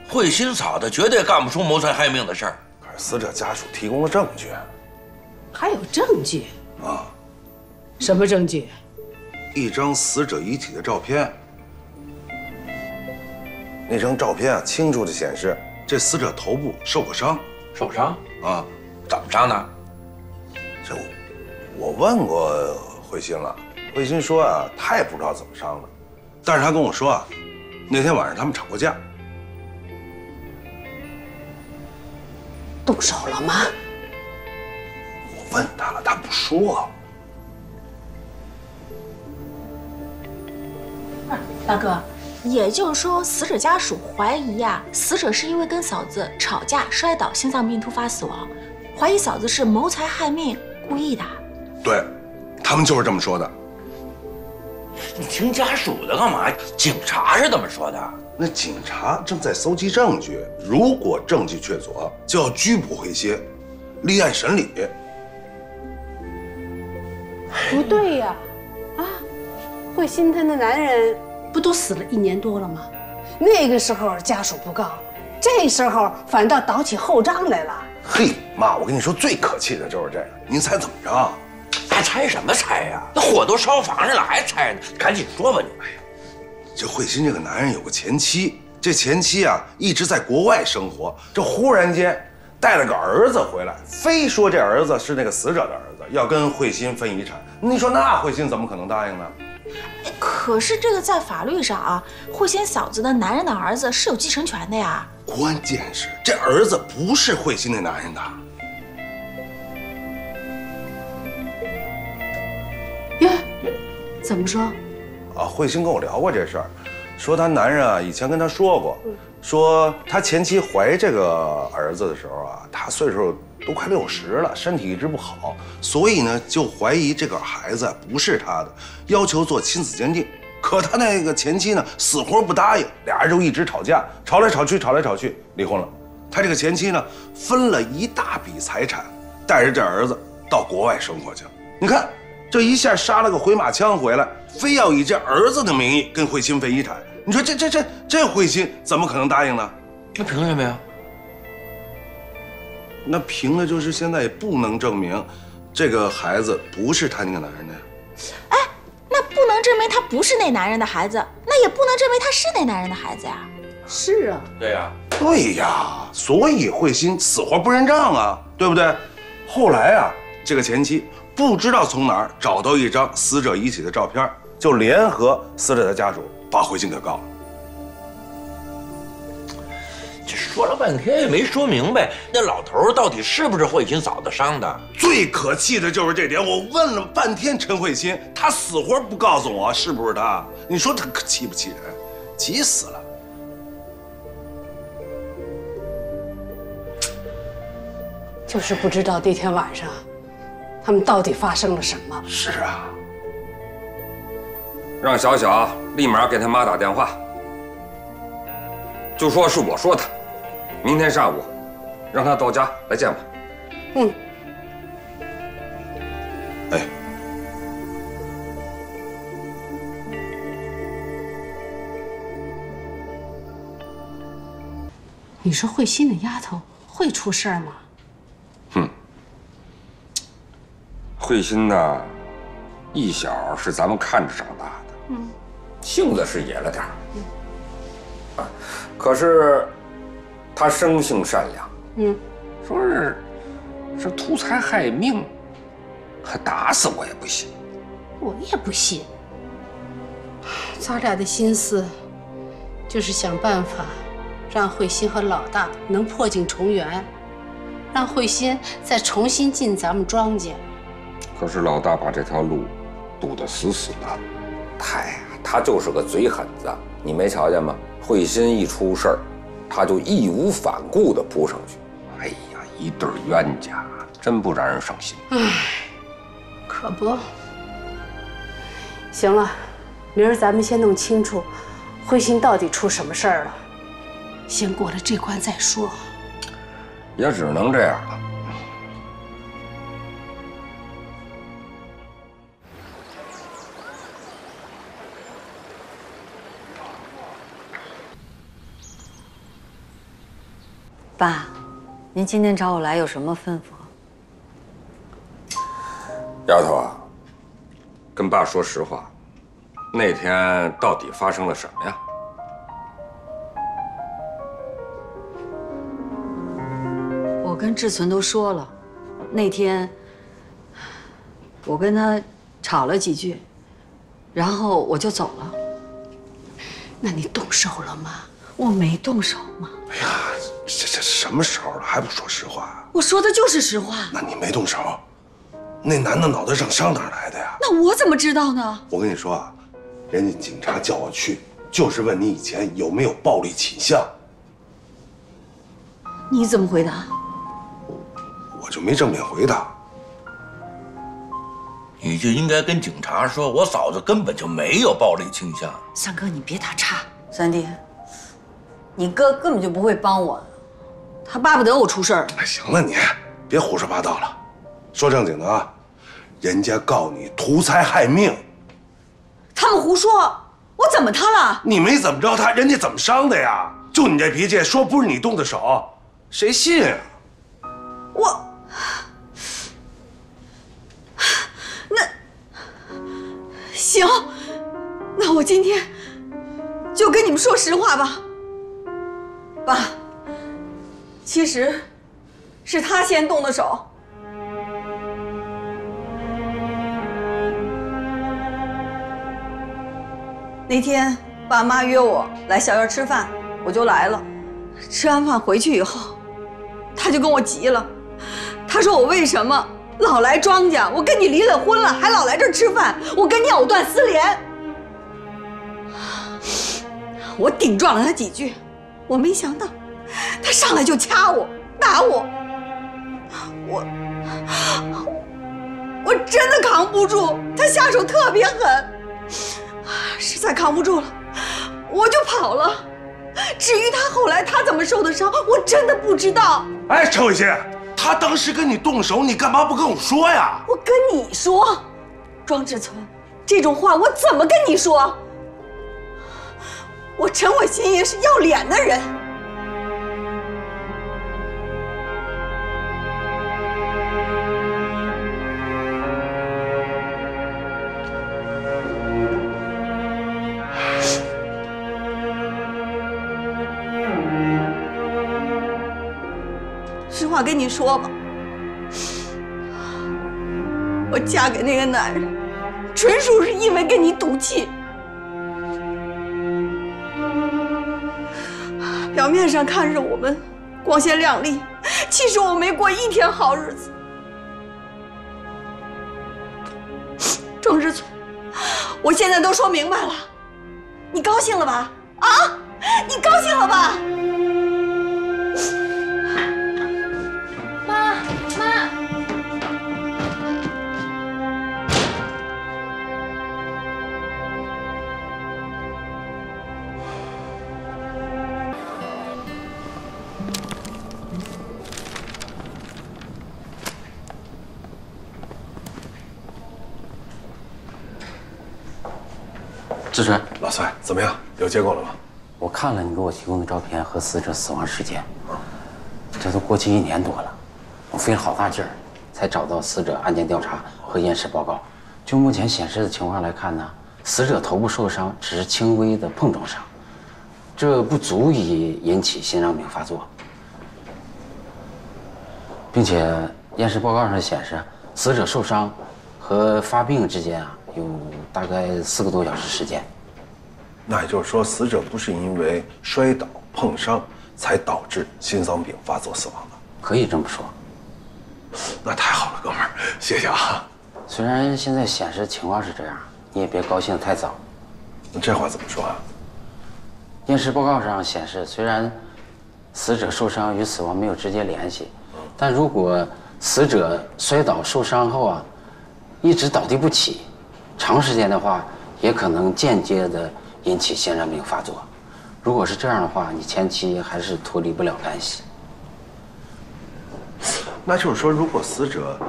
慧心嫂子绝对干不出谋财害命的事儿。可是死者家属提供了证据，还有证据啊？什么证据？一张死者遗体的照片。那张照片啊，清楚地显示这死者头部受过伤。受伤啊？怎么伤的？这我问过慧心了，慧心说啊，她也不知道怎么伤的，但是她跟我说啊，那天晚上他们吵过架。动手了吗？我问她了，她不说。大哥，也就是说，死者家属怀疑啊，死者是因为跟嫂子吵架摔倒，心脏病突发死亡，怀疑嫂子是谋财害命，故意的。对，他们就是这么说的。你听家属的干嘛？警察是这么说的。那警察正在搜集证据，如果证据确凿，就要拘捕慧心，立案审理。不对呀，啊，慧心她那男人不都死了1年多了吗？那个时候家属不告，这时候反倒倒起后账来了。嘿，妈，我跟你说，最可气的就是这个。您猜怎么着？还猜什么猜呀？那火都烧房上了，还猜呢？赶紧说吧你。这慧心这个男人有个前妻，这前妻啊一直在国外生活，这忽然间带了个儿子回来，非说这儿子是那个死者的儿子，要跟慧心分遗产。你说那慧心怎么可能答应呢？可是这个在法律上啊，慧心嫂子的男人的儿子是有继承权的呀。关键是这儿子不是慧心那男人的。呀，怎么说？啊，慧心跟我聊过这事儿，说她男人啊以前跟她说过，说她前妻怀这个儿子的时候啊，他岁数都快60了，身体一直不好，所以呢就怀疑这个孩子不是他的，要求做亲子鉴定。可他那个前妻呢死活不答应，俩人就一直吵架，吵来吵去，吵来吵去，离婚了。他这个前妻呢分了一大笔财产，带着这儿子到国外生活去了。你看这一下杀了个回马枪回来，非要以这儿子的名义跟慧心分遗产。你说这慧心怎么可能答应呢？那凭什么呀？那凭的就是现在也不能证明这个孩子不是他那个男人的呀。哎，那不能证明他不是那男人的孩子，那也不能证明他是那男人的孩子呀。是啊，对呀，对呀，所以慧心死活不认账啊，对不对？后来啊，这个前妻不知道从哪儿找到一张死者遗体的照片，就联合死者的家属把慧心给告了。这说了半天也没说明白，那老头到底是不是慧心嫂子伤的？最可气的就是这点，我问了半天陈慧心，她死活不告诉我是不是她。你说她可气不气人？急死了。就是不知道那天晚上他们到底发生了什么。是啊，让小小立马给他妈打电话，就说是我说他，明天上午让他到家来见我。嗯。哎，你说慧心那丫头会出事儿吗？慧心呢，一小是咱们看着长大的，性子是野了点儿，啊，可是他生性善良，说是图财害命，打死我也不信。我也不信。咱俩的心思就是想办法让慧心和老大能破镜重圆，让慧心再重新进咱们庄稼。可是老大把这条路堵得死死的，他就是个嘴狠子，你没瞧见吗？慧心一出事儿，他就义无反顾地扑上去。哎呀，一对冤家，真不让人省心。唉，可不。行了，明儿咱们先弄清楚慧心到底出什么事儿了，先过了这关再说。也只能这样了。爸，您今天找我来有什么吩咐？丫头啊，跟爸说实话，那天到底发生了什么呀？我跟志存都说了，那天我跟他吵了几句，然后我就走了。那你动手了吗？我没动手嘛。哎呀，这什么时候了还不说实话？我说的就是实话。那你没动手，那男的脑袋上伤哪来的呀？那我怎么知道呢？我跟你说啊，人家警察叫我去，就是问你以前有没有暴力倾向。你怎么回答？我就没正面回答。你就应该跟警察说，我嫂子根本就没有暴力倾向。三哥，你别打岔。三弟，你哥根本就不会帮我的，他巴不得我出事儿。哎，行了，你别胡说八道了，说正经的啊，人家告你图财害命。他们胡说，我怎么他了？你没怎么着他，人家怎么伤的呀？就你这脾气，说不是你动的手，谁信啊？行，那我今天就跟你们说实话吧。爸，其实是他先动的手。那天爸妈约我来小院吃饭，我就来了。吃完饭回去以后，他就跟我急了，他说我为什么老来庄稼？我跟你离了婚了，还老来这儿吃饭，我跟你藕断丝连。我顶撞了他几句，我没想到他上来就掐我、打我，我真的扛不住，他下手特别狠，实在扛不住了，我就跑了。至于他后来他怎么受的伤，我真的不知道。哎，陈伟新，他当时跟你动手，你干嘛不跟我说呀？我跟你说，庄志存，这种话我怎么跟你说？我陈伟新也是要脸的人。实话跟你说吧，我嫁给那个男人，纯属是因为跟你赌气。表面上看着我们光鲜亮丽，其实我没过一天好日子。庄志存，我现在都说明白了，你高兴了吧？啊，你高兴了吧？妈。志纯，老蔡怎么样？有结果了吗？我看了你给我提供的照片和死者死亡时间，这都过去1年多了，我费了好大劲儿，才找到死者案件调查和验尸报告。就目前显示的情况来看呢，死者头部受伤只是轻微的碰撞伤，这不足以引起心脏病发作，并且验尸报告上显示，死者受伤和发病之间有大概4个多小时时间。那也就是说，死者不是因为摔倒碰伤才导致心脏病发作死亡的。可以这么说。那太好了，哥们儿，谢谢啊。虽然现在显示情况是这样，你也别高兴得太早。那这话怎么说啊？验尸报告上显示，虽然死者受伤与死亡没有直接联系，但如果死者摔倒受伤后一直倒地不起，长时间的话，也可能间接的引起心脏病发作。如果是这样的话，你前期还是脱离不了干系。那就是说，如果死者，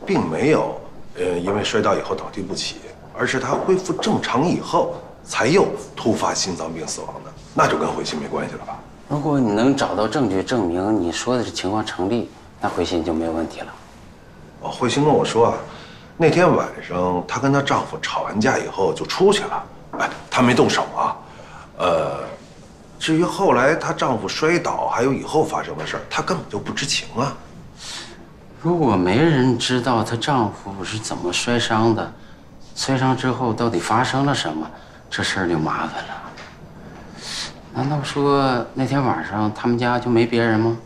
并没有，因为摔倒以后倒地不起，而是他恢复正常以后才又突发心脏病死亡的，那就跟慧心没关系了吧？如果你能找到证据证明你说的这情况成立，那慧心就没有问题了。慧心跟我说啊，那天晚上她跟她丈夫吵完架以后就出去了，哎，她没动手啊。至于后来她丈夫摔倒，还有以后发生的事儿，她根本就不知情啊。如果没人知道她丈夫是怎么摔伤的，摔伤之后到底发生了什么，这事儿就麻烦了。难道说那天晚上他们家就没别人吗？